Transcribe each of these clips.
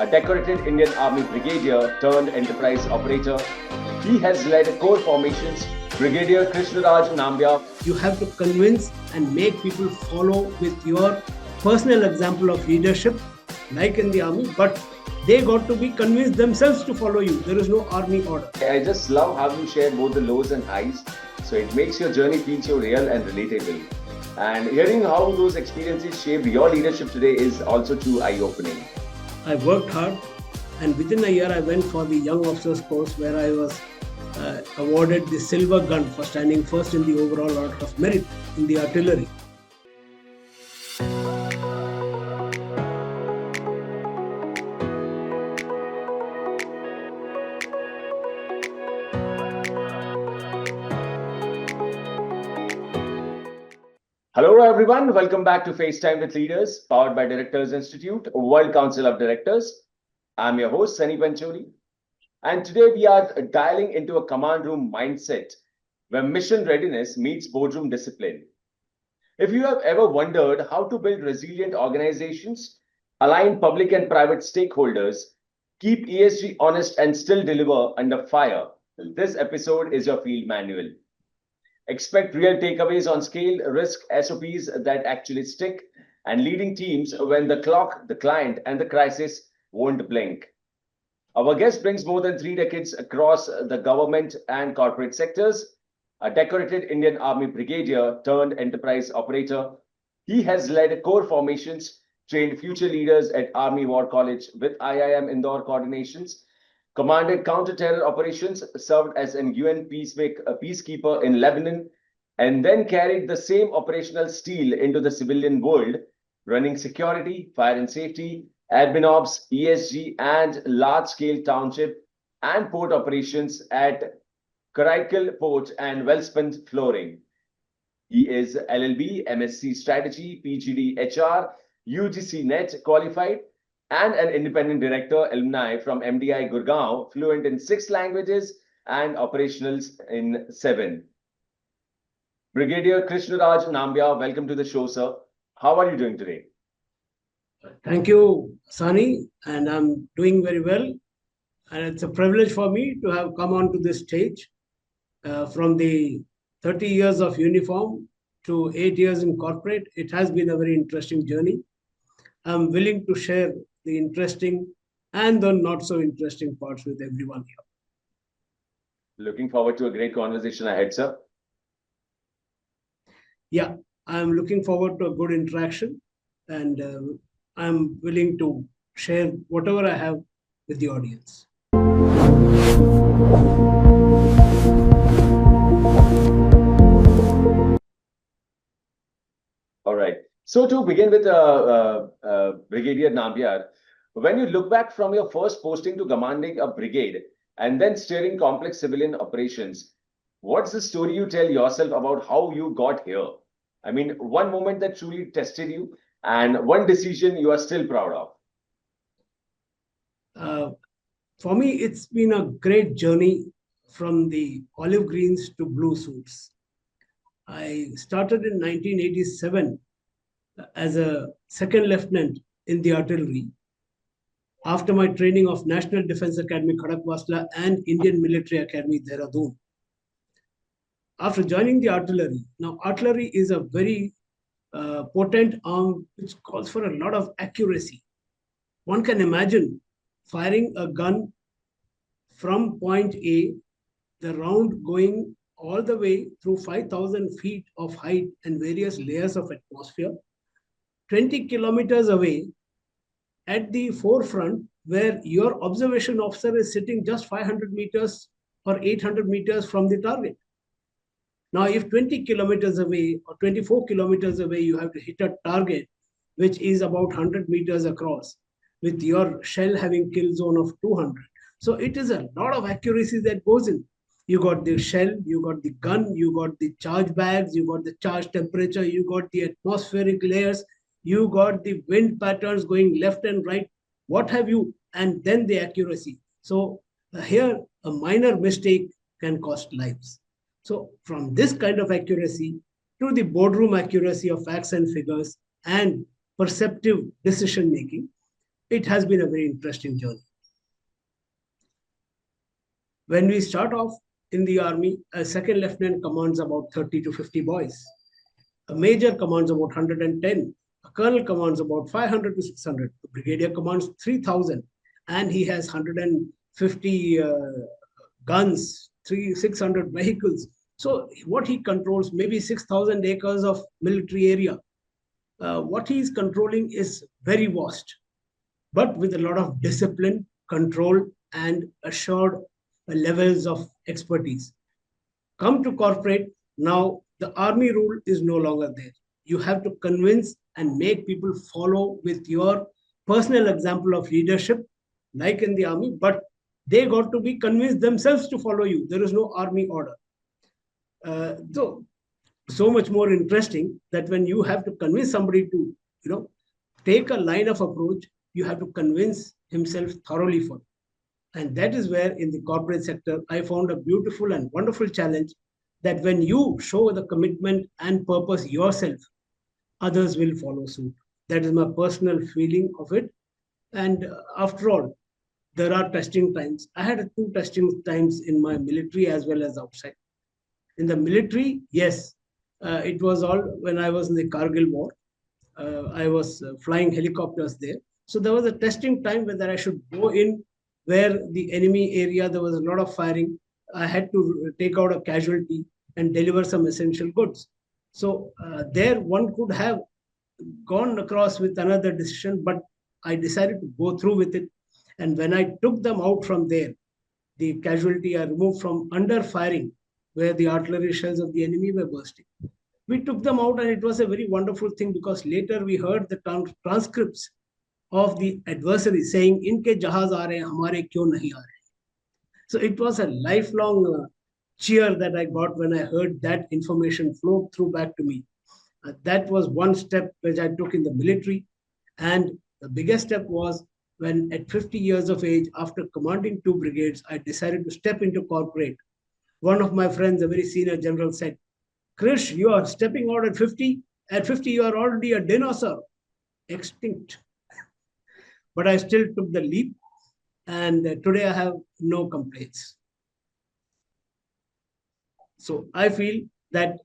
a decorated Indian Army brigadier turned enterprise operator. He has led core formations. Brigadier Krishna Raj Nambiar. You have to convince and make people follow with your personal example of leadership, like in the army, but they got to be convinced themselves to follow you. There is no army order. I just love how you share both the lows and highs. So it makes your journey feel so real and relatable. And hearing how those experiences shaped your leadership today is also too eye-opening. I worked hard, and within a year I went for the young officers course where I was awarded the silver gun for standing first in the overall order of merit in the artillery. Hello everyone, welcome back to FaceTime with Leaders, powered by Directors Institute, World Council of Directors. I'm your host, Sunny Pancholi. And today we are dialing into a command room mindset where mission readiness meets boardroom discipline. If you have ever wondered how to build resilient organizations, align public and private stakeholders, keep ESG honest and still deliver under fire, this episode is your field manual. Expect real takeaways on scale, risk, SOPs that actually stick, and leading teams when the clock, the client, and the crisis won't blink. Our guest brings more than 3 decades across the government and corporate sectors, a decorated Indian Army brigadier turned enterprise operator. He has led core formations, trained future leaders at Army War College with IIM Indore coordinations, commanded counter-terror operations, served as an UN peacekeeper in Lebanon, and then carried the same operational steel into the civilian world, running security, fire and safety, admin ops, ESG, and large-scale township and port operations at Karaikal Port and Welspun Flooring. He is LLB, MSc Strategy, PGD HR, UGC NET qualified, and an independent director alumni from MDI Gurgaon, fluent in 6 languages and operationals in 7. Brigadier Krishna Raj Nambiar, welcome to the show, sir. How are you doing today? Thank you, Sani, and I'm doing very well. And it's a privilege for me to have come onto this stage from the 30 years of uniform to 8 years in corporate. It has been a very interesting journey. I'm willing to share the interesting and the not so interesting parts with everyone here. Looking forward to a great conversation ahead, sir. Yeah, I'm looking forward to a good interaction, and I'm willing to share whatever I have with the audience. All right. So to begin with, Brigadier Nambiar, when you look back from your first posting to commanding a brigade and then steering complex civilian operations, what's the story you tell yourself about how you got here? I mean, one moment that truly tested you and one decision you are still proud of. For me, it's been a great journey from the olive greens to blue suits. I started in 1987 as a second lieutenant in the artillery after my training of National Defence Academy Khadakwasla and Indian Military Academy Dehradun. After joining the artillery, now artillery is a very potent arm which calls for a lot of accuracy. One can imagine firing a gun from point A, the round going all the way through 5,000 feet of height and various layers of atmosphere, 20 kilometers away at the forefront where your observation officer is sitting just 500 meters or 800 meters from the target. Now, if 20 kilometers away or 24 kilometers away, you have to hit a target which is about 100 meters across with your shell having kill zone of 200. So it is a lot of accuracy that goes in. You got the shell, you got the gun, you got the charge bags, you got the charge temperature, you got the atmospheric layers, you got the wind patterns going left and right, what have you, and then the accuracy. So here, a minor mistake can cost lives. So from this kind of accuracy to the boardroom accuracy of facts and figures and perceptive decision making, it has been a very interesting journey. When we start off in the army, a second lieutenant commands about 30 to 50 boys. A major commands about 110. A colonel commands about 500 to 600. A brigadier commands 3,000. And he has 150 guns, 600 vehicles. So what he controls, maybe 6,000 acres of military area. What he is controlling is very vast, but with a lot of discipline, control, and assured levels of expertise. Come to corporate, now the army rule is no longer there. You have to convince and make people follow with your personal example of leadership, like in the army, but they got to be convinced themselves to follow you. There is no army order. So much more interesting that when you have to convince somebody to, take a line of approach, you have to convince himself thoroughly for it. And that is where in the corporate sector, I found a beautiful and wonderful challenge that when you show the commitment and purpose yourself, others will follow suit. That is my personal feeling of it. And after all, there are testing times. I had 2 testing times in my military as well as outside. In the military, yes, it was all when I was in the Kargil War. I was flying helicopters there. So there was a testing time whether I should go in where the enemy area, there was a lot of firing. I had to take out a casualty and deliver some essential goods. So there one could have gone across with another decision, but I decided to go through with it. And when I took them out from there, the casualty I removed from under firing, where the artillery shells of the enemy were bursting. We took them out, and it was a very wonderful thing because later we heard the transcripts of the adversary saying, "Inke jahaz aa rahe, hamare kyon nahi aa rahe." So it was a lifelong cheer that I got when I heard that information flow through back to me. That was one step which I took in the military. And the biggest step was when at 50 years of age, after commanding 2 brigades, I decided to step into corporate. One of my friends, a very senior general, said, "Krish, you are stepping out at 50. At 50, you are already a dinosaur, extinct." But I still took the leap. And today I have no complaints. So I feel that,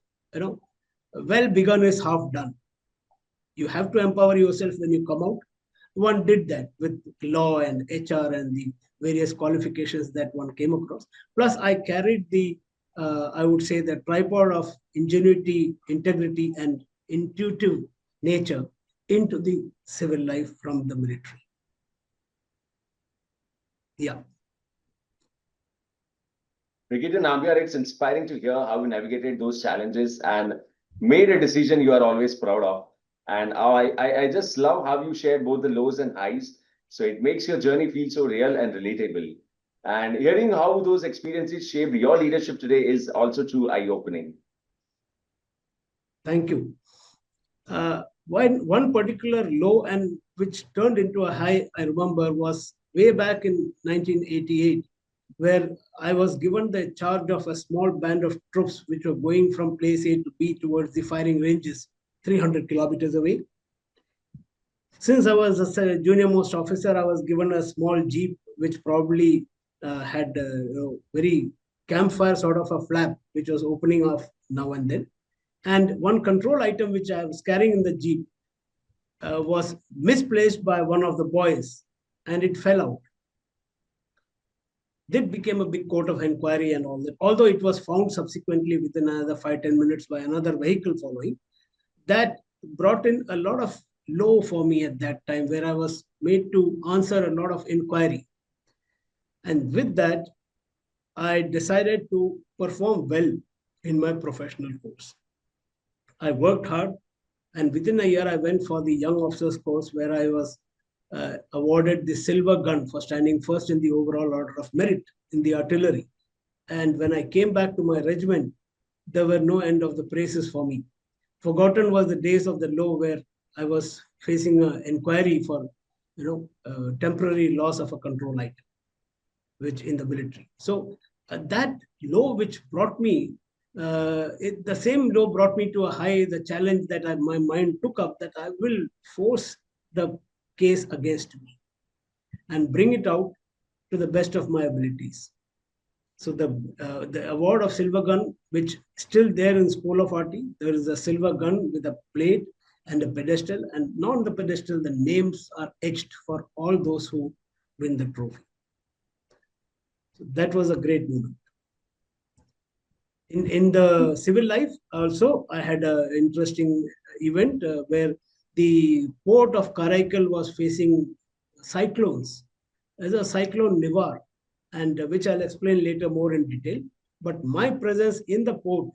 well begun is half done. You have to empower yourself when you come out. One did that with law and HR and the various qualifications that one came across. Plus, I carried I would say, the tripod of ingenuity, integrity, and intuitive nature into the civil life from the military. Yeah. Brigadier Nambiar, it's inspiring to hear how you navigated those challenges and made a decision you are always proud of. And I just love how you shared both the lows and highs. So it makes your journey feel so real and relatable. And hearing how those experiences shaped your leadership today is also too eye-opening. Thank you. One particular low and which turned into a high, I remember, was way back in 1988, where I was given the charge of a small band of troops which were going from place A to B towards the firing ranges, 300 kilometers away. Since I was a junior most officer, I was given a small jeep which probably had very campfire sort of a flap, which was opening off now and then. And one control item which I was carrying in the jeep was misplaced by one of the boys, and it fell out. That became a big court of inquiry and all that. Although it was found subsequently within another 5-10 minutes by another vehicle following, that brought in a lot of low for me at that time, where I was made to answer a lot of inquiry. And with that, I decided to perform well in my professional course. I worked hard, and within a year, I went for the young officers course, where I was awarded the silver gun for standing first in the overall order of merit in the artillery. And when I came back to my regiment, there were no end of the praises for me. Forgotten was the days of the law where I was facing an inquiry for, temporary loss of a control item, which in the military. So that law which brought me, the same law brought me to a high, the challenge that my mind took up, that I will force the case against me. and bring it out to the best of my abilities. So the award of silver gun, which still there in School of Arty, there is a silver gun with a plate and a pedestal, and not on the pedestal, the names are etched for all those who win the trophy. So that was a great moment. In the civil life, also, I had an interesting event where the port of Karaikal was facing cyclones. As a cyclone Nivar, and which I'll explain later more in detail. But my presence in the port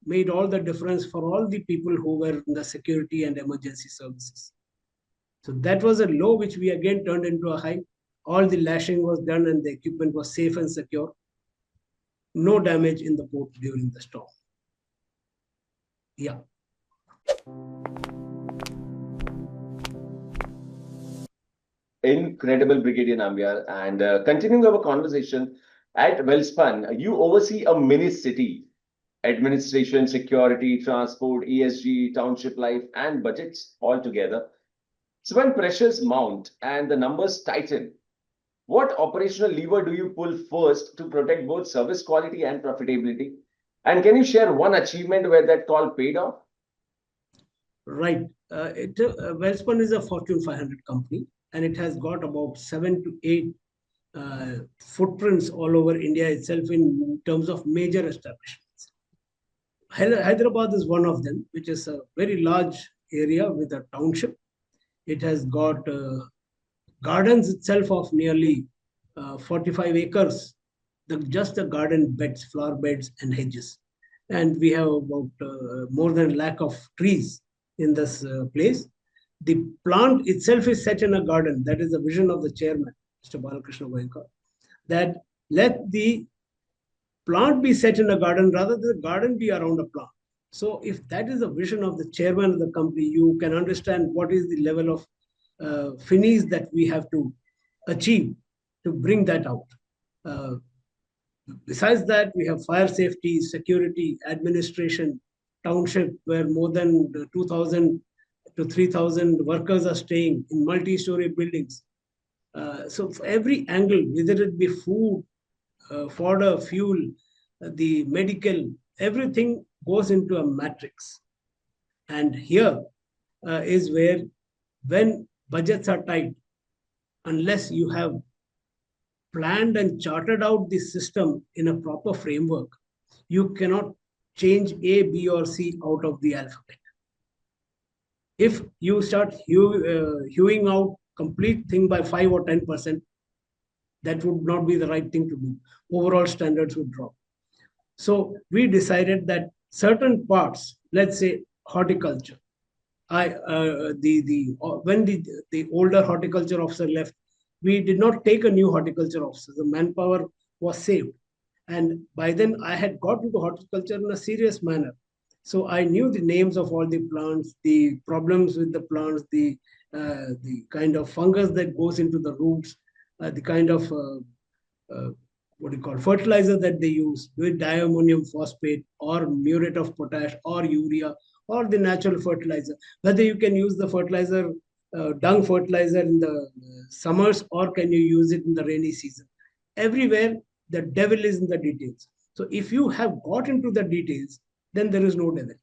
made all the difference for all the people who were in the security and emergency services. So that was a low, which we again turned into a high. All the lashing was done and the equipment was safe and secure. No damage in the port during the storm. Yeah. Incredible, Brigadier Nambiar. And continuing our conversation, at Welspun, you oversee a mini city: administration, security, transport, ESG, township life, and budgets all together. So when pressures mount and the numbers tighten, what operational lever do you pull first to protect both service quality and profitability? And can you share one achievement where that call paid off? Right. Welspun is a Fortune 500 company, and it has got about 7 to 8 footprints all over India itself in terms of major establishments. Hyderabad is one of them, which is a very large area with a township. It has got gardens itself of nearly 45 acres, just the garden beds, flower beds, and hedges. And we have about more than a lakh of trees in this place. The plant itself is set in a garden. That is the vision of the chairman, Mr. Balakrishna Goenka, that let the plant be set in a garden rather than the garden be around a plant. So if that is the vision of the chairman of the company, you can understand what is the level of finis that we have to achieve to bring that out. Besides that, we have fire safety, security, administration, township, where more than 2,000 to 3,000 workers are staying in multi-story buildings. So for every angle, whether it be food, fodder, fuel, the medical, everything goes into a matrix. And here is where, when budgets are tight, unless you have planned and chartered out the system in a proper framework, you cannot change A, B, or C out of the alphabet. If you start hewing out complete thing by 5 or 10%, that would not be the right thing to do. Overall standards would drop. So we decided that certain parts, let's say horticulture, when the older horticulture officer left, we did not take a new horticulture officer. The manpower was saved. And by then I had got into horticulture in a serious manner. So I knew the names of all the plants, the problems with the plants, the kind of fungus that goes into the roots, the kind of fertilizer that they use, with diammonium phosphate or muriate of potash or urea or the natural fertilizer. Whether you can use the fertilizer, dung fertilizer in the summers, or can you use it in the rainy season. Everywhere, the devil is in the details. So if you have got into the details, then there is no devil.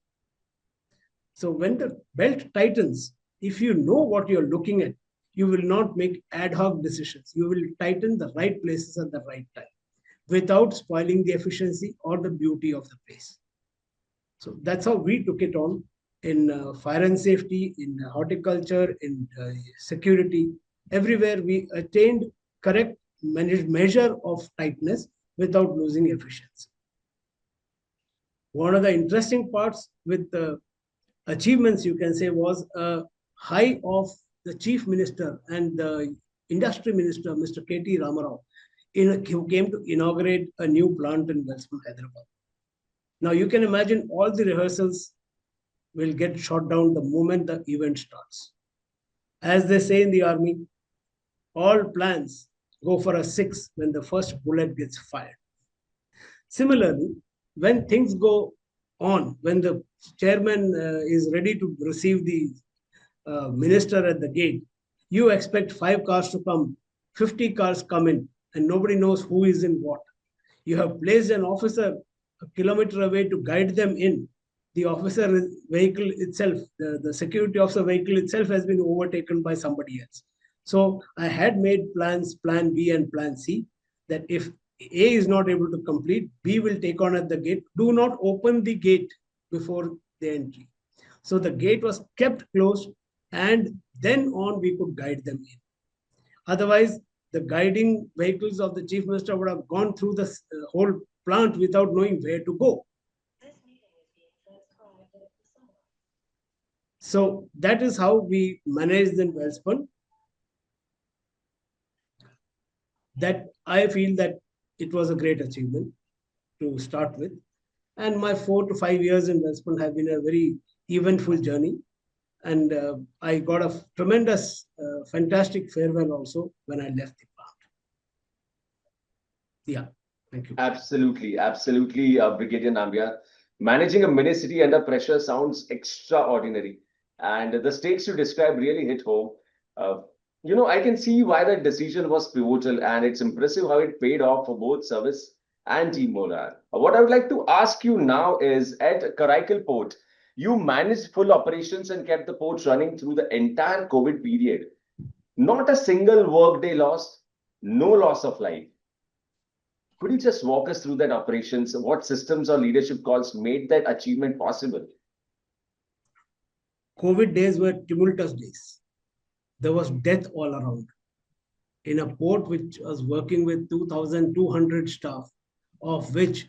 So when the belt tightens, if you know what you're looking at, you will not make ad hoc decisions. You will tighten the right places at the right time without spoiling the efficiency or the beauty of the place. So that's how we took it on in fire and safety, in horticulture, in security. Everywhere we attained correct measure of tightness without losing efficiency. One of the interesting parts with the achievements, you can say, was a high of the chief minister and the industry minister, Mr. K.T. Ramarao, who came to inaugurate a new plant in Welspun, Hyderabad. Now you can imagine all the rehearsals will get shot down the moment the event starts. As they say in the army, all plans go for a 6 when the first bullet gets fired. Similarly, when things go on, when the chairman is ready to receive the minister at the gate, you expect 5 cars to come 50 cars come in and nobody knows who is in what. You have placed an officer a kilometer away to guide them in. The officer vehicle itself, the security officer vehicle itself has been overtaken by somebody else. So I had made plans, plan B and plan C, that if A is not able to complete, B will take on at the gate. Do not open the gate before the entry. So the gate was kept closed, and then on we could guide them in. Otherwise, the guiding vehicles of the chief minister would have gone through the whole plant without knowing where to go. So that is how we managed in Welspun. That I feel that it was a great achievement to start with. And my 4 to 5 years in Welspun have been a very eventful journey. And I got a tremendous, fantastic farewell also when I left the plant. Yeah, thank you. Absolutely, absolutely, Brigadier Nambiar. Managing a mini city under pressure sounds extraordinary, and the stakes you describe really hit home. Uh, I can see why that decision was pivotal, and it's impressive how it paid off for both service and team morale. What I would like to ask you now is, at Karaikal Port, you managed full operations and kept the port running through the entire COVID period. Not a single workday lost, no loss of life. Could you just walk us through that operations? What systems or leadership calls made that achievement possible? COVID days were tumultuous days. There was death all around. In a port which was working with 2,200 staff, of which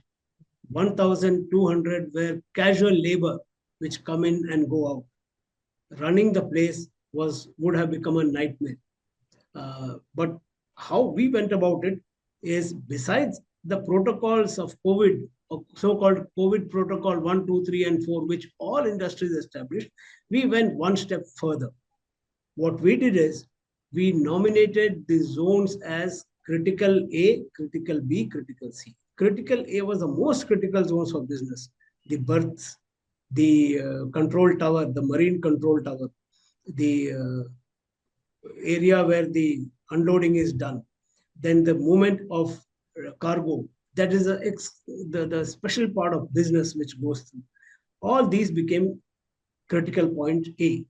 1,200 were casual labor, which come in and go out. Running the place would have become a nightmare. But how we went about it is, besides the protocols of COVID, so-called COVID protocol 1, 2, 3, and 4, which all industries established, we went one step further. What we did is, we nominated the zones as critical A, critical B, critical C. Critical A was the most critical zones for business. The berths, the control tower, the marine control tower, the area where the unloading is done, then the movement of cargo, that is the special part of business which goes through. All these became critical point A.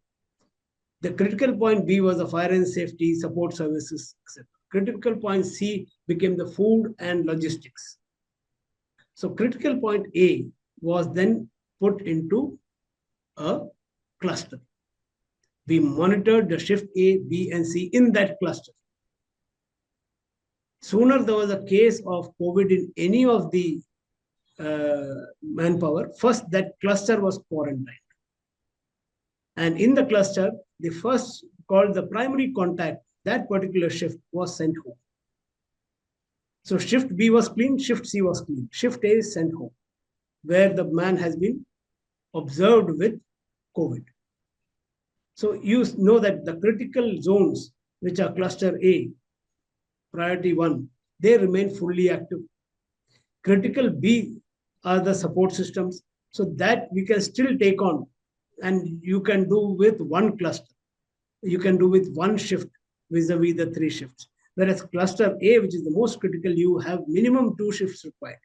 The critical point B was the fire and safety, support services, etc. Critical point C became the food and logistics. So critical point A was then put into a cluster. We monitored the shift A, B, and C in that cluster. Sooner there was a case of COVID in any of the manpower, first that cluster was quarantined. And in the cluster, the first, called the primary contact, that particular shift was sent home. So shift B was clean, shift C was clean. Shift A is sent home, where the man has been observed with COVID. So you know that the critical zones, which are cluster A, priority 1, they remain fully active. Critical B are the support systems, so that we can still take on, and you can do with one cluster. You can do with one shift vis-a-vis the 3 shifts. Whereas cluster A, which is the most critical, you have minimum 2 shifts required.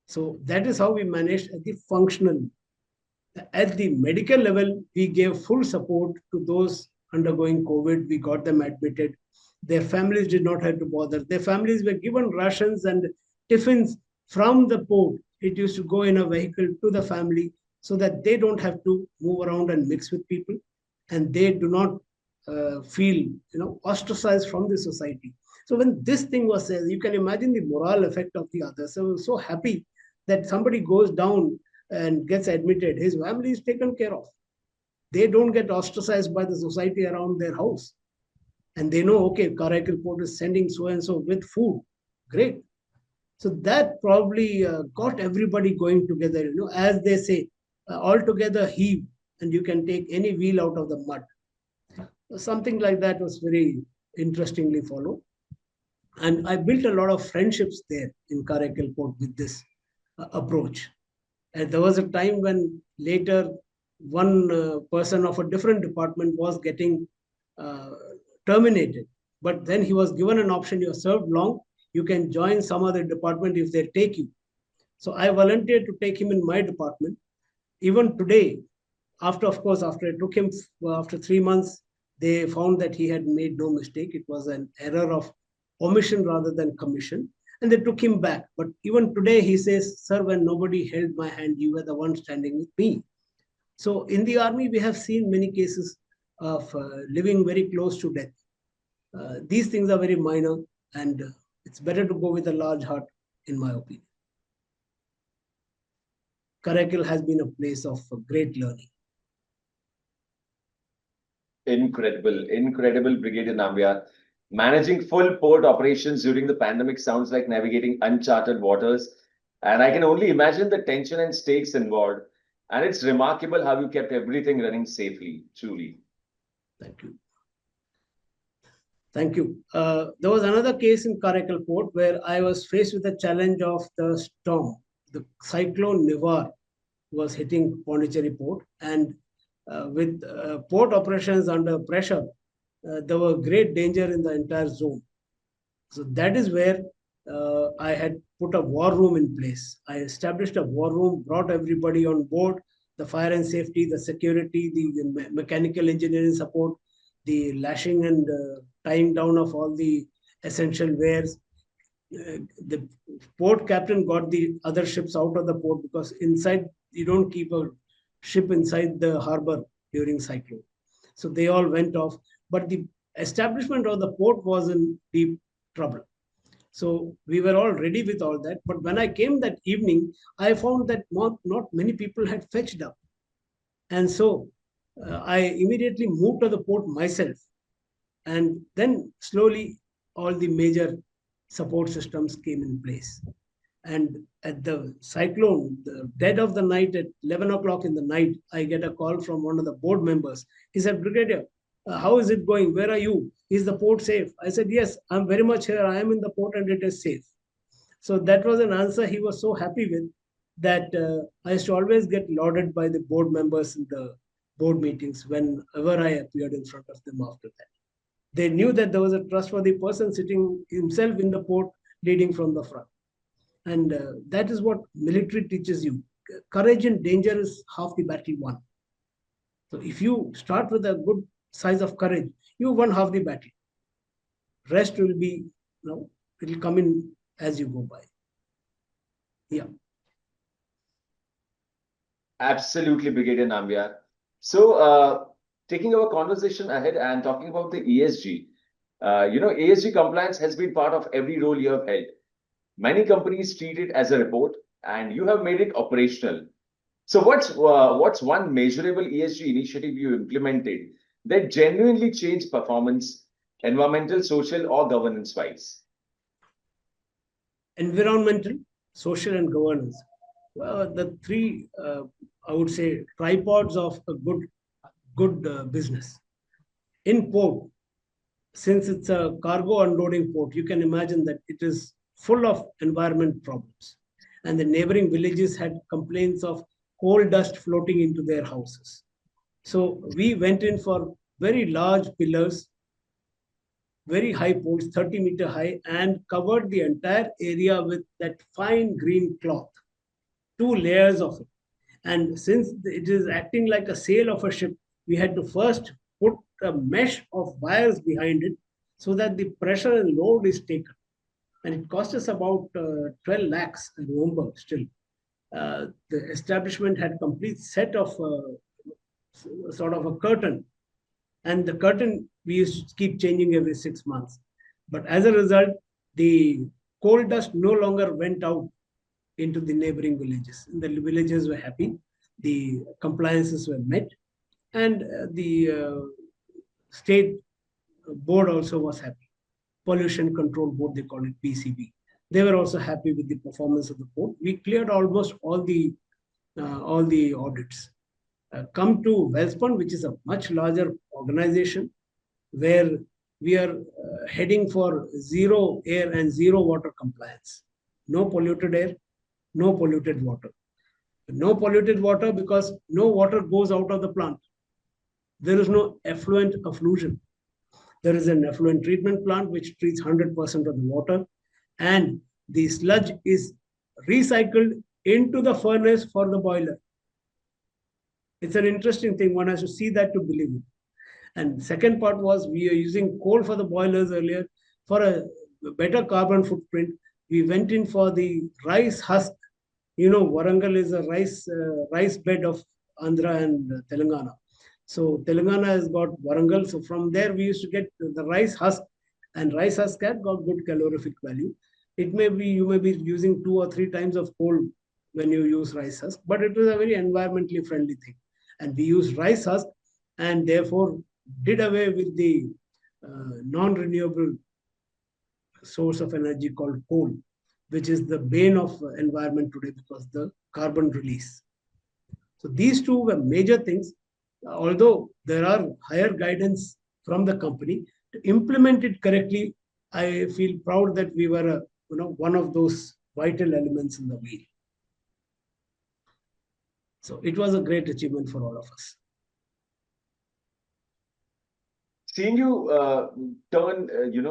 So that is how we managed at the functional. At the medical level, we gave full support to those undergoing COVID. We got them admitted. Their families did not have to bother. Their families were given rations and tiffins from the port. It used to go in a vehicle to the family, so that they don't have to move around and mix with people, and they do not feel ostracized from the society. So when this thing was said, you can imagine the moral effect of the others. So I was so happy that somebody goes down and gets admitted, his family is taken care of. They don't get ostracized by the society around their house. And they know, okay, Karaikal Port is sending so-and-so with food. Great. So that probably got everybody going together, as they say, all together heave, and you can take any wheel out of the mud. Something like that was very interestingly followed. And I built a lot of friendships there in Karaikal Port with this approach. And there was a time when later one person of a different department was getting terminated. But then he was given an option: you have served long, you can join some other department if they take you. So I volunteered to take him in my department. Even today, after I took him, after 3 months, they found that he had made no mistake. It was an error of omission rather than commission, and they took him back. But even today, he says, "Sir, when nobody held my hand, you were the one standing with me." So in the army, we have seen many cases of living very close to death. These things are very minor, and it's better to go with a large heart, in my opinion. Karaikal has been a place of great learning. Incredible, Brigadier Nambiar. Managing full port operations during the pandemic sounds like navigating uncharted waters. And I can only imagine the tension and stakes involved. And it's remarkable how you kept everything running safely, truly. Thank you. Thank you. There was another case in Karaikal port where I was faced with the challenge of the storm. The cyclone Nivar was hitting Pondicherry port, and with port operations under pressure, there were great danger in the entire zone. So that is where I had put a war room in place. I established a war room, brought everybody on board: the fire and safety, the security, the mechanical engineering support, the lashing and tying down of all the essential wares. The port captain got the other ships out of the port, because inside you don't keep a ship inside the harbor during cyclone. So they all went off, but the establishment of the port was in deep trouble. So we were all ready with all that. But when I came that evening, I found that not many people had fetched up. And so I immediately moved to the port myself. And then slowly all the major support systems came in place. And at the cyclone, the dead of the night, at 11 o'clock in the night, I get a call from one of the board members. He said, "Brigadier, how is it going? Where are you? Is the port safe?" I said, "Yes, I'm very much here. I am in the port and it is safe." So that was an answer he was so happy with, that I used to always get lauded by the board members in the board meetings whenever I appeared in front of them after that. They knew that there was a trustworthy person sitting himself in the port, leading from the front. And that is what military teaches you. Courage in danger is half the battle won. So if you start with a good size of courage, you won half the battle. Rest will be, it will come in as you go by. Yeah. Absolutely, Brigadier Nambiar. So, taking our conversation ahead and talking about the ESG, ESG compliance has been part of every role you have held. Many companies treat it as a report, and you have made it operational. So, what's one measurable ESG initiative you implemented that genuinely changed performance, environmental, social, or governance-wise? Environmental, social, and governance. Well, the three, I would say, tripods of a good business. In port, since it's a cargo unloading port, you can imagine that it is full of environment problems. And the neighboring villages had complaints of coal dust floating into their houses. So we went in for very large pillars, very high poles, 30-meter high, and covered the entire area with that fine green cloth, 2 layers of it. And since it is acting like a sail of a ship, we had to first put a mesh of wires behind it so that the pressure and load is taken. And it cost us about 12 lakhs, I remember still. The establishment had a complete set of sort of a curtain. And the curtain we used to keep changing every 6 months. But as a result, the coal dust no longer went out into the neighboring villages. And the villagers were happy, the compliances were met, and the state board also was happy. Pollution Control Board, they call it PCB. They were also happy with the performance of the port. We cleared almost all the audits. Come to Welspun, which is a much larger organization, where we are heading for zero air and zero water compliance. No polluted air, no polluted water. No polluted water because no water goes out of the plant. There is no effluent efflusion. There is an effluent treatment plant which treats 100% of the water, and the sludge is recycled into the furnace for the boiler. It's an interesting thing. One has to see that to believe it. And second part was we are using coal for the boilers earlier. For a better carbon footprint, we went in for the rice husk. Warangal is a rice bed of Andhra and Telangana. So Telangana has got Warangal. So from there we used to get the rice husk, and rice husk had got good calorific value. It may be you may be using 2 or 3 times of coal when you use rice husk, but it was a very environmentally friendly thing. And we use rice husk, and therefore did away with the non-renewable source of energy called coal, which is the bane of environment today because the carbon release. So these two were major things. Although there are higher guidance from the company to implement it correctly, I feel proud that we were one of those vital elements in the wheel. So it was a great achievement for all of us. Seeing you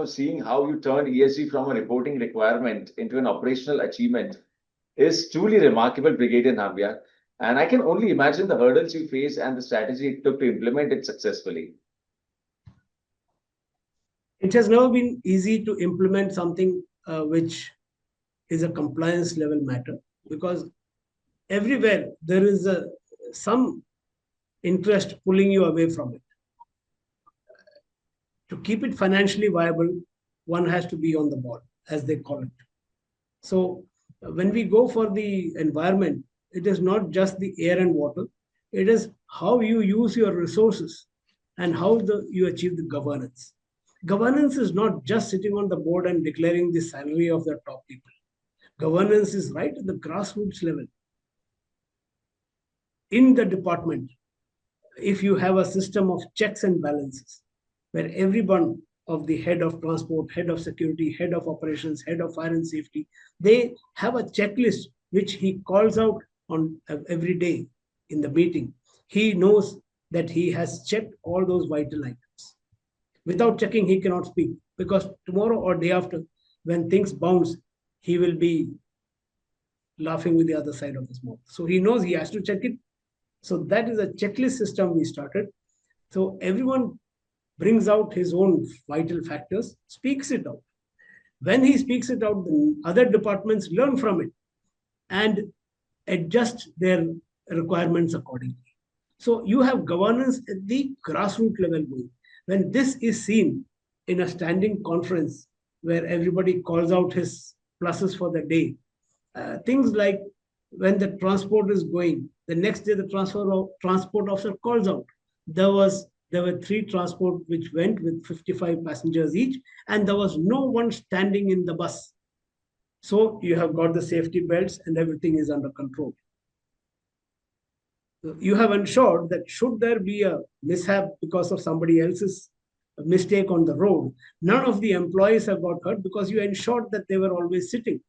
seeing how you turned ESG from a reporting requirement into an operational achievement is truly remarkable, Brigadier Nambiar. And I can only imagine the hurdles you faced and the strategy it took to implement it successfully. It has never been easy to implement something which is a compliance level matter, because everywhere there is some interest pulling you away from it. To keep it financially viable, one has to be on the ball, as they call it. So when we go for the environment, it is not just the air and water. It is how you use your resources and how you achieve the governance. Governance is not just sitting on the board and declaring the salary of the top people. Governance is right at the grassroots level. In the department, if you have a system of checks and balances, where everyone of the head of transport, head of security, head of operations, head of fire and safety, they have a checklist which he calls out on every day in the meeting. He knows that he has checked all those vital items. Without checking, he cannot speak, because tomorrow or day after, when things bounce, he will be laughing with the other side of his mouth. So he knows he has to check it. So that is a checklist system we started. So everyone brings out his own vital factors, speaks it out. When he speaks it out, the other departments learn from it and adjust their requirements accordingly. So you have governance at the grassroots level going. When this is seen in a standing conference where everybody calls out his pluses for the day, things like when the transport is going, the next day the transport officer calls out. There were 3 transport which went with 55 passengers each, and there was no one standing in the bus. So you have got the safety belts and everything is under control. You have ensured that should there be a mishap because of somebody else's mistake on the road, none of the employees have got hurt because you ensured that they were always sitting.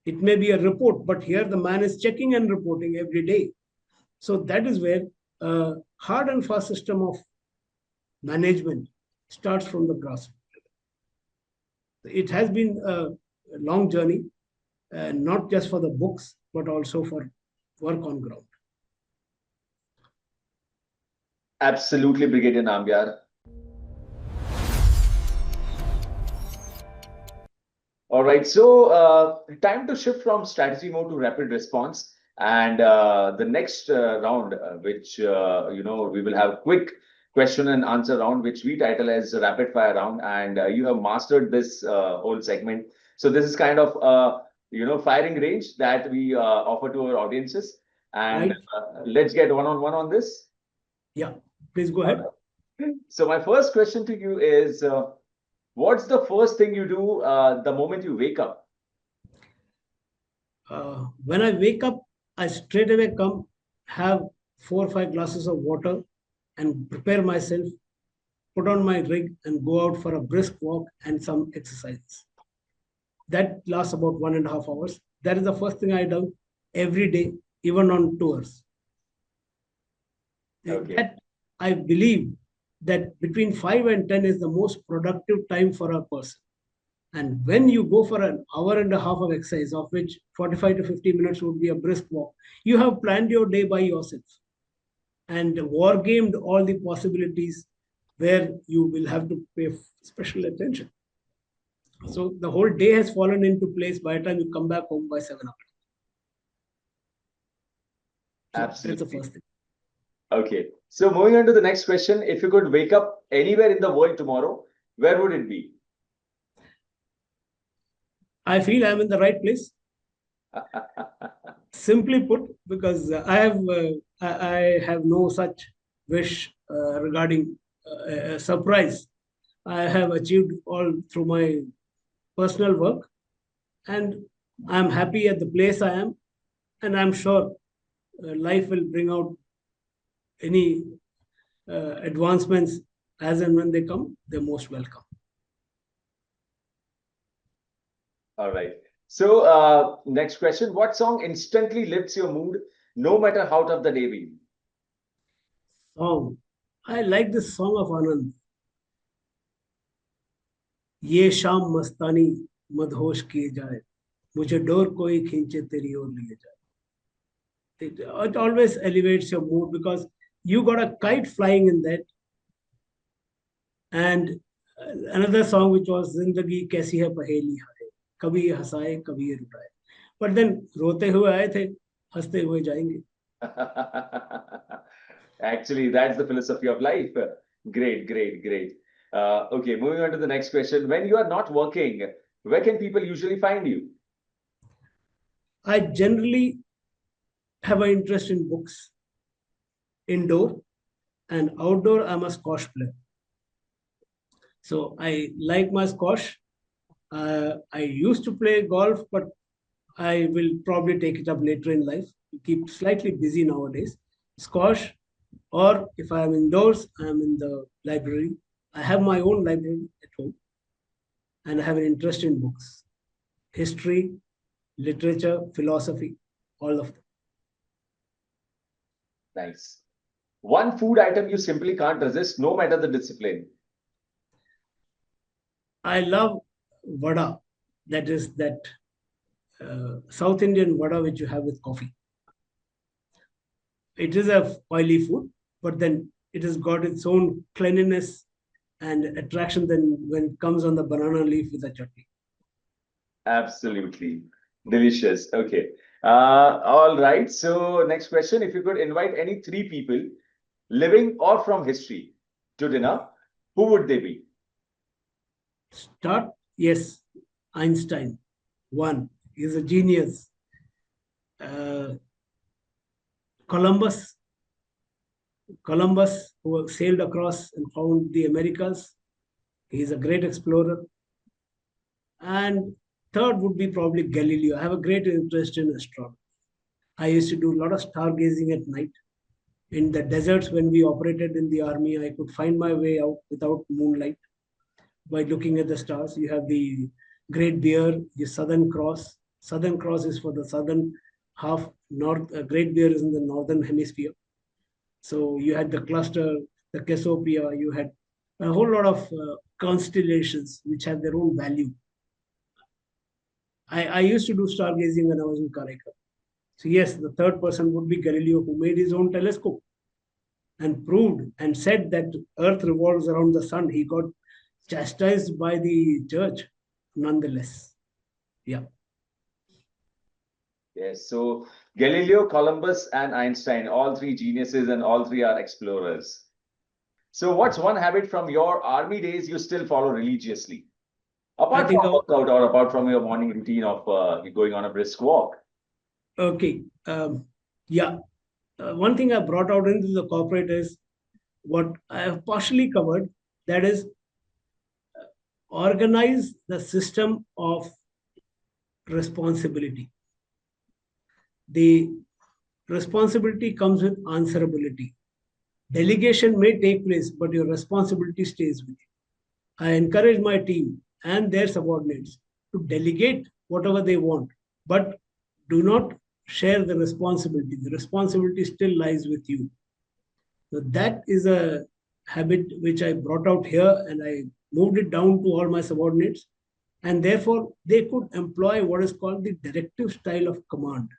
It may be a report, but here the man is checking and reporting every day. So that is where a hard and fast system of management starts from the grassroots. It has been a long journey, not just for the books, but also for work on ground. Absolutely, Brigadier Nambiar. All right, so time to shift from strategy mode to rapid response. And the next round, which, we will have quick question and answer round, which we title as rapid fire round. And you have mastered this whole segment. So this is kind of, firing range that we offer to our audiences. And let's get one-on-one on this. Yeah, please go ahead. So my first question to you is, what's the first thing you do the moment you wake up? When I wake up, I straight away come, have 4 or 5 glasses of water and prepare myself, put on my rig and go out for a brisk walk and some exercise. That lasts about 1.5 hours. That is the first thing I do every day, even on tours. Okay. That I believe that between 5 and 10 is the most productive time for a person. And when you go for an hour and a half of exercise, of which 45 to 50 minutes would be a brisk walk, you have planned your day by yourself and war gamed all the possibilities where you will have to pay special attention. So the whole day has fallen into place by the time you come back home by 7 o'clock. So Absolutely. that's the first thing. Okay. So moving on to the next question. If you could wake up anywhere in the world tomorrow, where would it be? I feel I'm in the right place. Simply put, because I have no such wish regarding a surprise. I have achieved all through my personal work, and I'm happy at the place I am, and I'm sure life will bring out any advancements as and when they come. They're most welcome. All right. So next question. What song instantly lifts your mood no matter how tough the day be? Song. I like this song of Anand. ये शाम मस्तानी मदहोश किए जाए मुझे door कोई खींचे तेरी ओर लिए जाए. It always elevates your mood because you got a kite flying in that. And another song which was जिंदगी कैसी है पहेली हाय कभी ये हंसाए कभी ये रुलाए. But then रोते हुए आए थे हंसते हुए जाएंगे. Actually, that's the philosophy of life. Great, great, great. Okay, moving on to the next question. When you are not working, where can people usually find you? I generally have an interest in books, indoor and outdoor. I'm a squash player. So I like my squash. I used to play golf, but I will probably take it up later in life. Keep slightly busy nowadays. Squash, or if I am indoors, I am in the library. I have my own library at home, and I have an interest in books, history, literature, philosophy, all of them. Nice. One food item you simply can't resist, no matter the discipline. I love vada. That is that South Indian vada which you have with coffee. It is a oily food, but then it has got its own cleanliness and attraction then when it comes on the banana leaf with a chutney. Absolutely. Delicious. Okay. All right. So next question. If you could invite any three people, living or from history, to dinner, who would they be? Start, yes, Einstein. One, he's a genius. Columbus, who sailed across and found the Americas. He's a great explorer. And third would be probably Galileo. I have a great interest in astronomy. I used to do a lot of stargazing at night. In the deserts, when we operated in the army, I could find my way out without moonlight by looking at the stars. You have the Great Bear, the Southern Cross. Southern Cross is for the southern half. Great Bear is in the northern hemisphere. So you had the cluster, the Cassiopeia. You had a whole lot of constellations which have their own value. I used to do stargazing when I was in Karaikal. So yes, the third person would be Galileo, who made his own telescope and proved and said that Earth revolves around the sun. He got chastised by the church nonetheless. Yeah. Yes. So Galileo, Columbus, and Einstein, all three geniuses and all three are explorers. So what's one habit from your army days you still follow religiously? Apart from workout or apart from your morning routine of going on a brisk walk? Okay. Yeah. One thing I brought out into the corporate is what I have partially covered. That is, organize the system of responsibility. The responsibility comes with answerability. Delegation may take place, but your responsibility stays with you. I encourage my team and their subordinates to delegate whatever they want, but do not share the responsibility. The responsibility still lies with you. So that is a habit which I brought out here and I moved it down to all my subordinates. And therefore, they could employ what is called the directive style of command.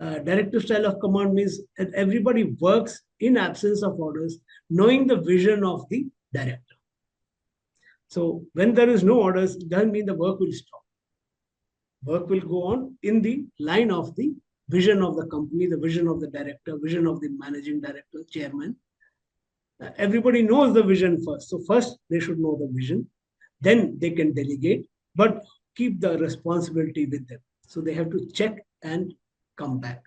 Directive style of command means that everybody works in absence of orders, knowing the vision of the director. So when there is no orders, it doesn't mean the work will stop. Work will go on in the line of the vision of the company, the vision of the director, vision of the managing director, chairman. Everybody knows the vision first. So first they should know the vision, then they can delegate, but keep the responsibility with them. So they have to check and come back.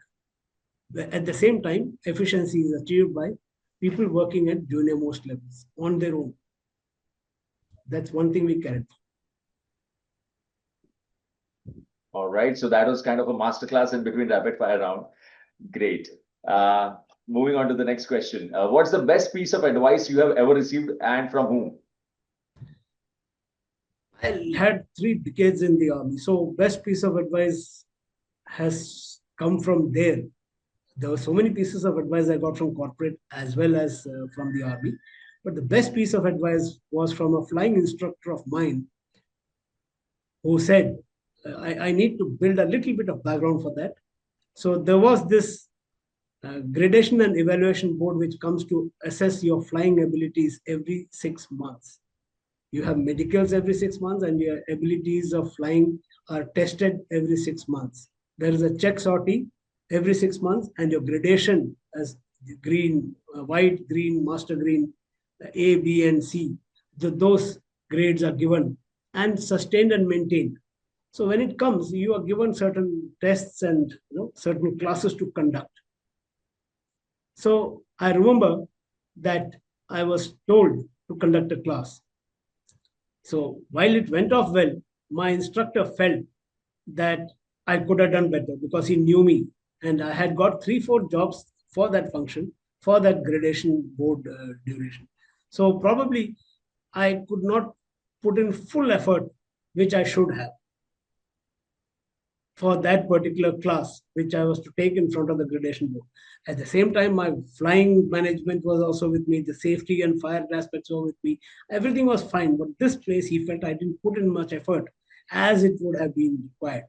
At the same time, efficiency is achieved by people working at junior most levels on their own. That's one thing we carry. All right. So that was kind of a masterclass in between rapid fire round. Great. Moving on to the next question. What's the best piece of advice you have ever received and from whom? I had 3 decades in the army. So best piece of advice has come from there. There were so many pieces of advice I got from corporate as well as from the army. But the best piece of advice was from a flying instructor of mine who said, I need to build a little bit of background for that. So there was this gradation and evaluation board which comes to assess your flying abilities every 6 months. You have medicals every 6 months and your abilities of flying are tested every 6 months. There is a check sortie every 6 months and your gradation as green, white, green, master green, A, B, and C. Those grades are given and sustained and maintained. So when it comes, you are given certain tests and certain classes to conduct. So I remember that I was told to conduct a class. So while it went off well, my instructor felt that I could have done better because he knew me and I had got 3-4 jobs for that function, for that gradation board duration. So probably I could not put in full effort, which I should have, for that particular class, which I was to take in front of the gradation board. At the same time, my flying management was also with me. The safety and fire aspects were with me. Everything was fine. But this place, he felt I didn't put in much effort as it would have been required.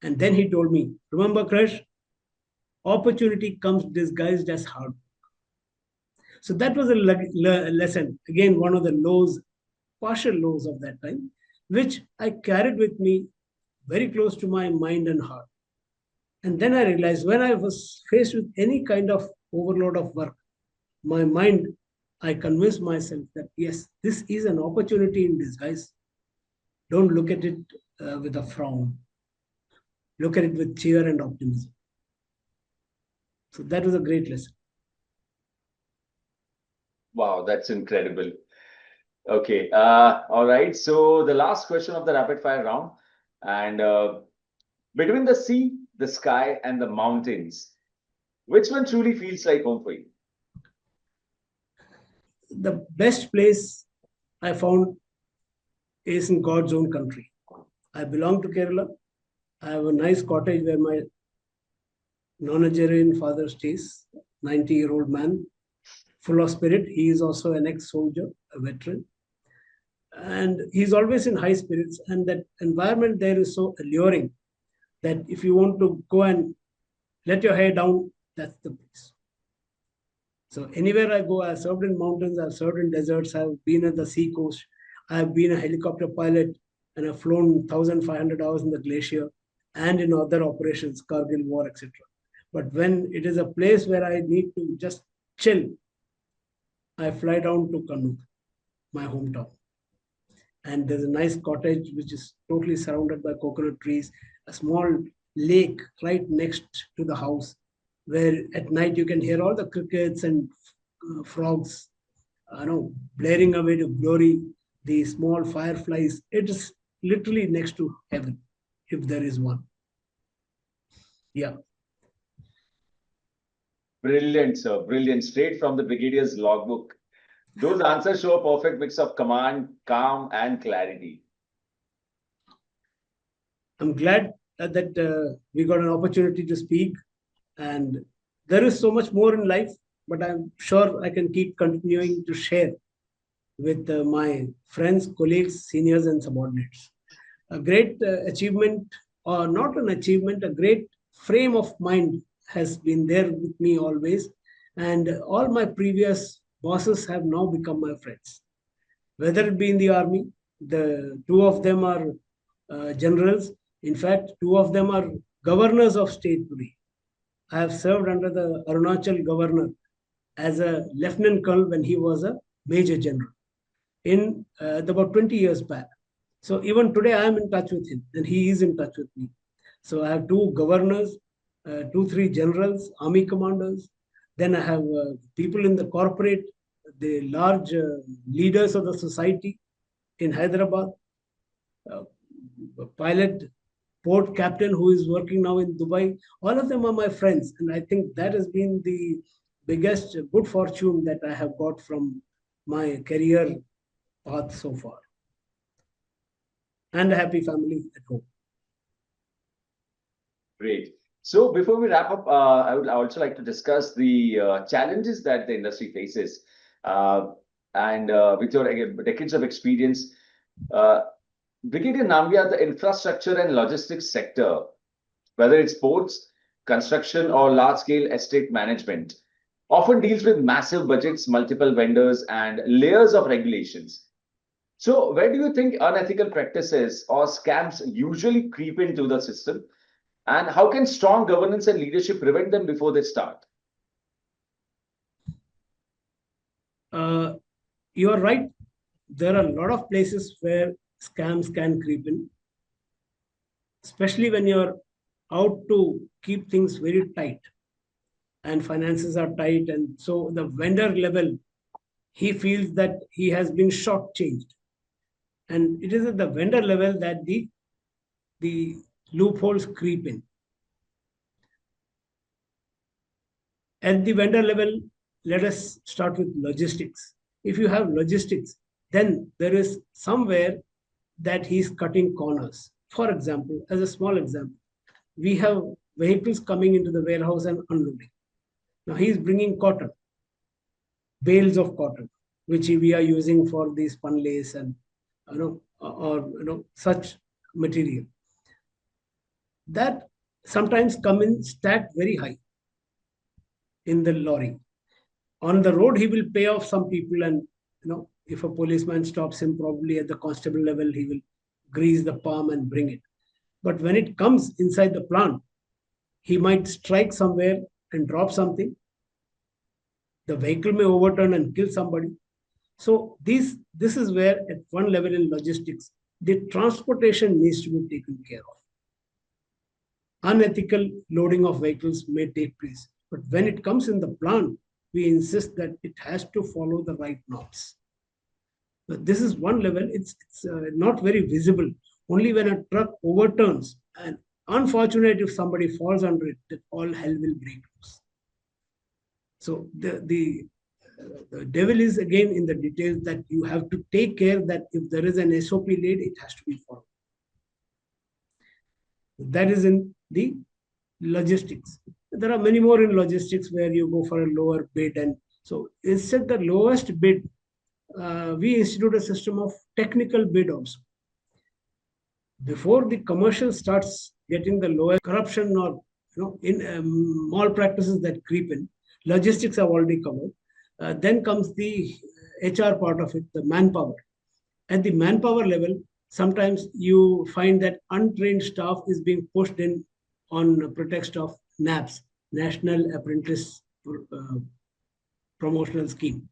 And then he told me, remember, Krish, opportunity comes disguised as hard work. So that was a lesson. Again, one of the lows, partial lows of that time, which I carried with me very close to my mind and heart. And then I realized when I was faced with any kind of overload of work, my mind, I convinced myself that yes, this is an opportunity in disguise. Don't look at it with a frown. Look at it with cheer and optimism. So that was a great lesson. Wow, that's incredible. Okay. All right. So the last question of the rapid fire round. And between the sea, the sky, and the mountains, which one truly feels like home for you? The best place I found is in God's own country. I belong to Kerala. I have a nice cottage where my nonagerian father stays, 90-year-old man, full of spirit. He is also an ex-soldier, a veteran. And he's always in high spirits. And that environment there is so alluring that if you want to go and let your hair down, that's the place. So anywhere I go, I've served in mountains, I've served in deserts, I've been at the sea coast, I've been a helicopter pilot, and I've flown 1,500 hours in the glacier and in other operations, Kargil War, etc. But when it is a place where I need to just chill, I fly down to Kannur, my hometown. And there's a nice cottage which is totally surrounded by coconut trees, a small lake right next to the house, where at night you can hear all the crickets and frogs, blaring away to glory, the small fireflies. It is literally next to heaven, if there is one. Yeah. Brilliant, sir. Brilliant. Straight from the Brigadier's logbook. Those answers show a perfect mix of command, calm, and clarity. I'm glad that we got an opportunity to speak. And there is so much more in life. but I'm sure I can keep continuing to share with my friends, colleagues, seniors, and subordinates. A great achievement, or not an achievement, a great frame of mind has been there with me always. And all my previous bosses have now become my friends. Whether it be in the army, the two of them are generals. In fact, two of them are governors of state today. I have served under the Arunachal governor as a lieutenant colonel when he was a major general in about 20 years back. So even today, I am in touch with him, and he is in touch with me. So I have two governors, two, three generals, army commanders. Then I have people in the corporate, the large leaders of the society in Hyderabad, uh, pilot, port captain who is working now in Dubai. All of them are my friends, and I think that has been the biggest good fortune that I have got from my career path so far, and a happy family at home. Great. So before we wrap up, I would also like to discuss the challenges that the industry faces. And with your decades of experience, uh, Brigadier Nambiar, the infrastructure and logistics sector, whether it's ports, construction, or large-scale estate management, often deals with massive budgets, multiple vendors, and layers of regulations. So, where do you think unethical practices or scams usually creep into the system? And how can strong governance and leadership prevent them before they start? You are right. There are a lot of places where scams can creep in, especially when you're out to keep things very tight and finances are tight. And so the vendor level, he feels that he has been shortchanged. And it is at the vendor level that the loopholes creep in. At the vendor level, let us start with logistics. If you have logistics, then there is somewhere that he's cutting corners. For example, as a small example, we have vehicles coming into the warehouse and unloading. Now he's bringing cotton, bales of cotton, which we are using for the spun lace and such material. That sometimes come in stacked very high in the lorry. On the road, he will pay off some people, and if a policeman stops him, probably at the constable level, he will grease the palm and bring it. But when it comes inside the plant, he might strike somewhere and drop something. The vehicle may overturn and kill somebody. So this is where, at one level in logistics, the transportation needs to be taken care of. Unethical loading of vehicles may take place. But when it comes in the plant, we insist that it has to follow the right norms. But this is one level. It's not very visible. Only when a truck overturns, and unfortunate if somebody falls under it, that all hell will break loose. So the devil is again in the details, that you have to take care that if there is an SOP laid, it has to be followed. That is in the logistics. There are many more in logistics where you go for a lower bid, and so instead the lowest bid, we institute a system of technical bid also. Before the commercial starts getting the lowest, corruption or in malpractices that creep in, logistics have already covered. Then comes the HR part of it, the manpower. At the manpower level, sometimes you find that untrained staff is being pushed in on a pretext of NAPS, National Apprentice Promotional Scheme,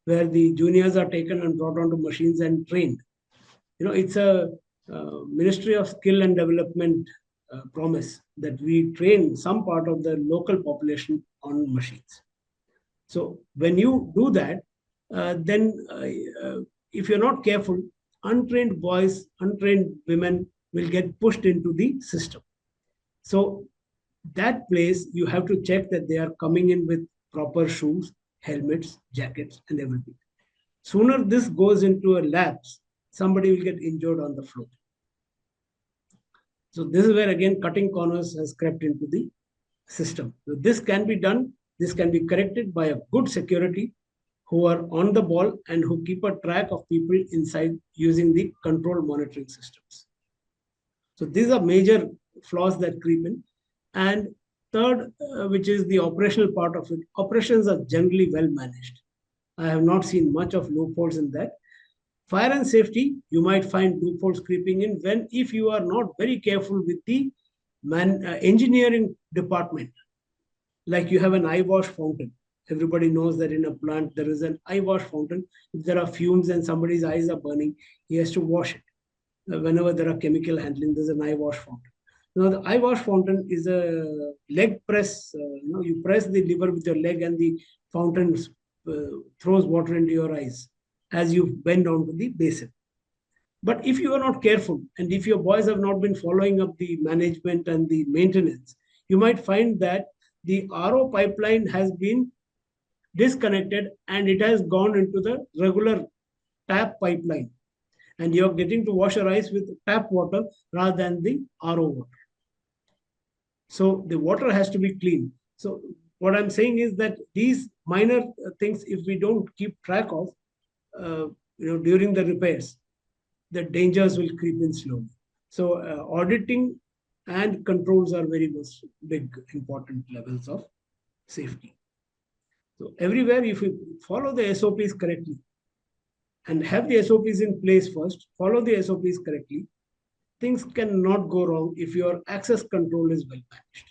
where the juniors are taken and brought onto machines and trained. It's a Ministry of Skill and Development promise that we train some part of the local population on machines. So when you do that, then if you're not careful, untrained boys, untrained women will get pushed into the system. So that place, you have to check that they are coming in with proper shoes, helmets, jackets, and everything. Sooner this goes into a lapse, somebody will get injured on the floor. So this is where again cutting corners has crept into the system. So this can be done This can be corrected by a good security who are on the ball and who keep a track of people inside using the control monitoring systems. So these are major flaws that creep in. And third, which is the operational part of it, operations are generally well managed. I have not seen much of loopholes in that. Fire and safety, you might find loopholes creeping in when, if you are not very careful with the engineering department, like you have an eye wash fountain. Everybody knows that in a plant there is an eye wash fountain. If there are fumes and somebody's eyes are burning, he has to wash it. Whenever there are chemical handling, there's an eye wash fountain. Now, the eye wash fountain is a leg press. You press the lever with your leg, and the fountain throws water into your eyes as you bend onto the basin. But if you are not careful, and if your boys have not been following up the management and the maintenance, you might find that the RO pipeline has been disconnected and it has gone into the regular tap pipeline. And you're getting to wash your eyes with tap water rather than the RO water. So the water has to be clean. So what I'm saying is that these minor things, if we don't keep track of, during the repairs, the dangers will creep in slowly. So auditing and controls are very much big, important levels of safety. So everywhere, if you follow the SOPs correctly and have the SOPs in place first, follow the SOPs correctly, things cannot go wrong if your access control is well managed.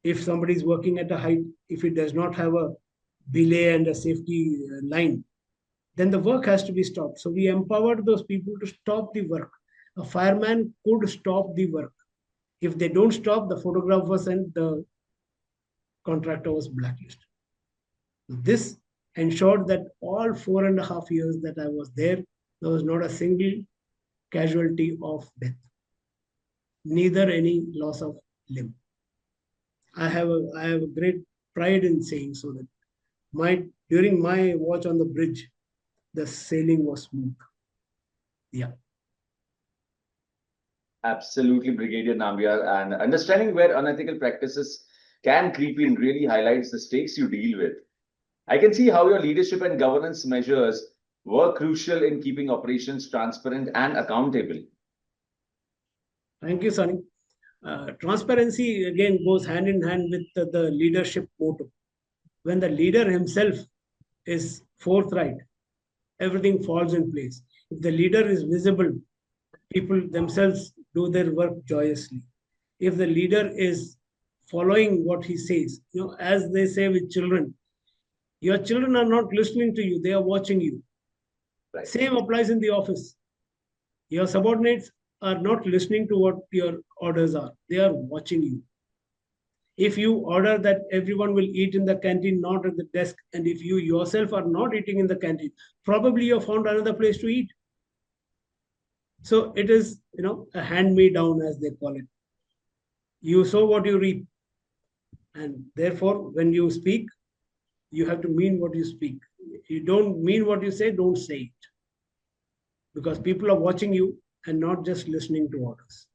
If somebody is working at a height, if it does not have a belay and a safety line, then the work has to be stopped. So we empowered those people to stop the work. A fireman could stop the work. If they don't stop, the photographers and the contractor was blacklisted. This ensured that all 4.5 years that I was there was not a single casualty of death, neither any loss of limb. I have a great pride in saying so that during my watch on the bridge, the sailing was smooth. Yeah. Absolutely, Brigadier Nambiar. And understanding where unethical practices can creep in really highlights the stakes you deal with. I can see how your leadership and governance measures were crucial in keeping operations transparent and accountable. Thank you, Sunny. Transparency again goes hand in hand with the leadership motto. When the leader himself is forthright, everything falls in place. If the leader is visible, people themselves do their work joyously. If the leader is following what he says, as they say with children, your children are not listening to you, they are watching you. Right. Same applies in the office. Your subordinates are not listening to what your orders are, they are watching you. If you order that everyone will eat in the canteen, not at the desk, and if you yourself are not eating in the canteen, probably you have found another place to eat. So it is, a hand-me-down, as they call it. You sow what you reap. And therefore, when you speak, you have to mean what you speak. If you don't mean what you say, don't say it. Because people are watching you and not just listening to orders.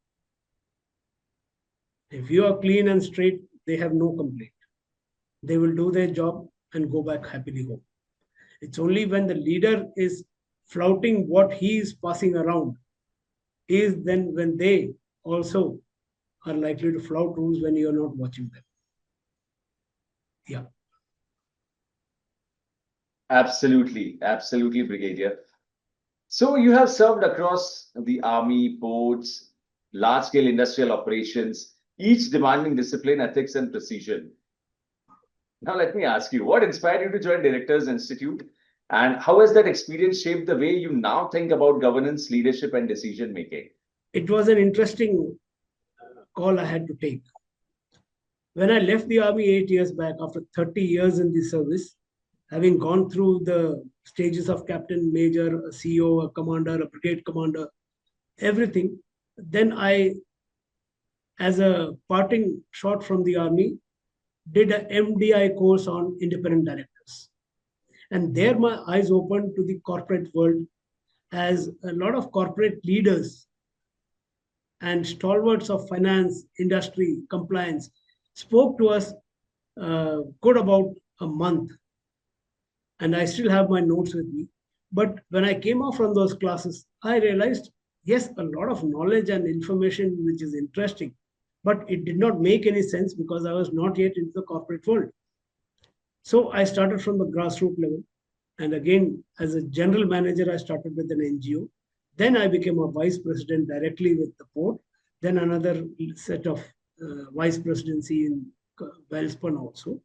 If you are clean and straight, they have no complaint. They will do their job and go back happily home. It's only when the leader is flouting what he is passing around is then when they also are likely to flout rules when you're not watching them. Yeah. Absolutely, Brigadier. So you have served across the army, ports, large-scale industrial operations, each demanding discipline, ethics, and precision. Now, let me ask you, what inspired you to join Directors Institute, and how has that experience shaped the way you now think about governance, leadership, and decision-making? It was an interesting call I had to take. When I left the army 8 years back, after 30 years in the service, having gone through the stages of captain, major, a CO, a commander, a brigade commander, everything, then I, as a parting shot from the army, did an MDI course on independent directors. And there my eyes opened to the corporate world, as a lot of corporate leaders and stalwarts of finance, industry, compliance spoke to us good about a month, and I still have my notes with me. But when I came off from those classes, I realized, yes, a lot of knowledge and information which is interesting, but it did not make any sense because I was not yet into the corporate world. So I started from the grassroots level. And again, as a general manager, I started with an NGO. Then I became a vice president directly with the port. Then another set of vice presidency in Welspun also.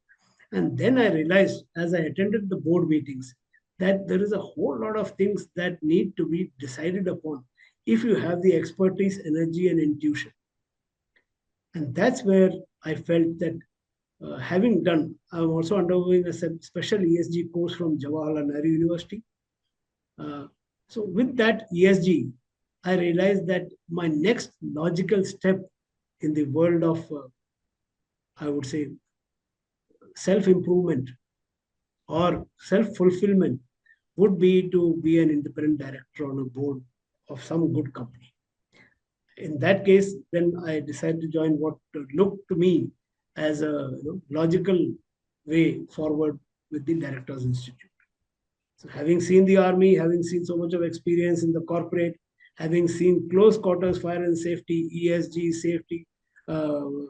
And then I realized as I attended the board meetings that there is a whole lot of things that need to be decided upon if you have the expertise, energy, and intuition. And that's where I felt that having done, I'm also undergoing a special ESG course from Jawaharlal Nehru University. So with that ESG, I realized that my next logical step in the world of, I would say, self-improvement or self-fulfillment would be to be an independent director on a board of some good company. In that case, then I decided to join what looked to me as a logical way forward with the Directors Institute. So having seen the army, having seen so much of experience in the corporate, having seen close quarters fire and safety, ESG safety,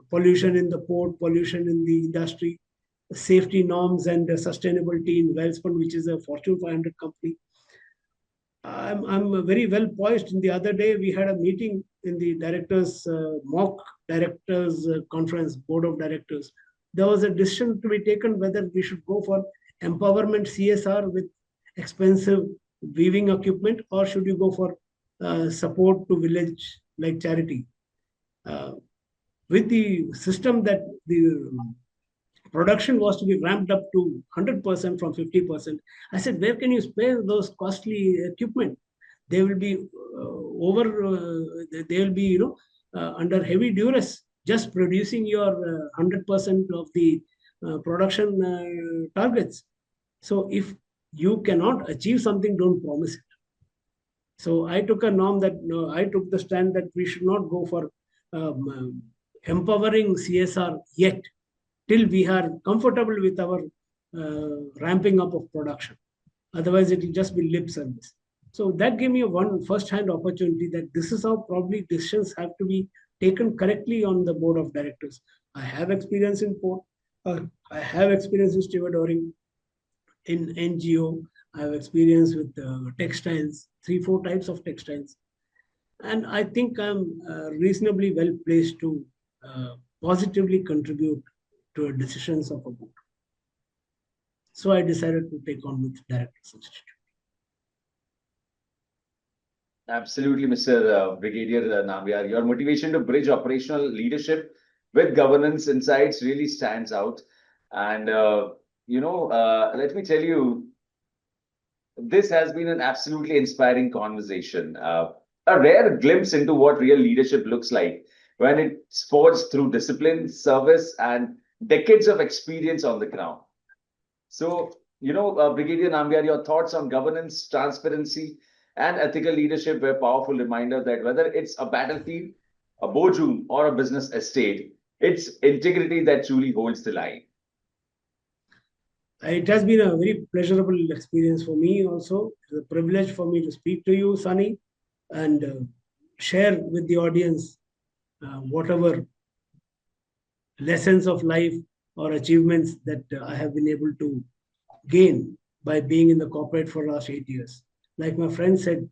pollution in the port, pollution in the industry, safety norms and sustainability in Welspun, which is a Fortune 500 company. I'm very well poised. In the other day, we had a meeting in the directors, mock directors conference, board of directors. There was a decision to be taken whether we should go for empowerment CSR with expensive weaving equipment, or should you go for support to village like charity. With the system that the production was to be ramped up to 100% from 50%. I said, where can you spare those costly equipment? They will be they will be, under heavy duress, just producing your 100% of the production targets. So if you cannot achieve something, don't promise it. So I took a norm that I took the stand that we should not go for empowering CSR yet, till we are comfortable with our ramping up of production. Otherwise, it will just be lip service. So that gave me a one first-hand opportunity that this is how probably decisions have to be taken correctly on the board of directors. I have experience in port. I have experience in stevedoring, in NGO. I have experience with textiles, 3-4 types of textiles. And I think I'm reasonably well placed to positively contribute to decisions of a board. So I decided to take on with Directors Institute. Absolutely, Mr. Brigadier Nambiar. Your motivation to bridge operational leadership with governance insights really stands out. And, let me tell you, this has been an absolutely inspiring conversation. A rare glimpse into what real leadership looks like when it's forged through discipline, service, and decades of experience on the ground. So, Brigadier Nambiar, your thoughts on governance, transparency, and ethical leadership were a powerful reminder that whether it's a battlefield, a boardroom, or a business estate, it's integrity that truly holds the line. It has been a very pleasurable experience for me also. It's a privilege for me to speak to you, Sunny, and share with the audience whatever lessons of life or achievements that I have been able to gain by being in the corporate for the last 8 years. Like my friend said,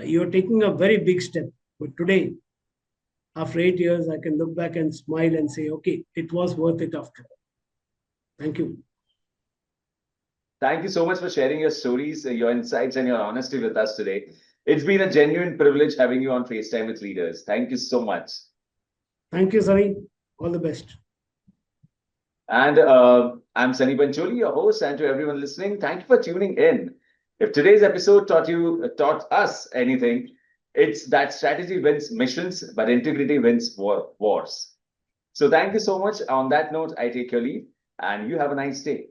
you're taking a very big step. But today, after 8 years, I can look back and smile and say, okay, it was worth it after all. Thank you. Thank you so much for sharing your stories, your insights, and your honesty with us today. It's been a genuine privilege having you on FaceTime with Leaders. Thank you so much. Thank you, Sunny. All the best. And I'm Sunny Pancholi, your host, and to everyone listening, thank you for tuning in. If today's episode taught us anything, it's that strategy wins missions, but integrity wins wars. So thank you so much. On that note, I take your leave, and you have a nice day.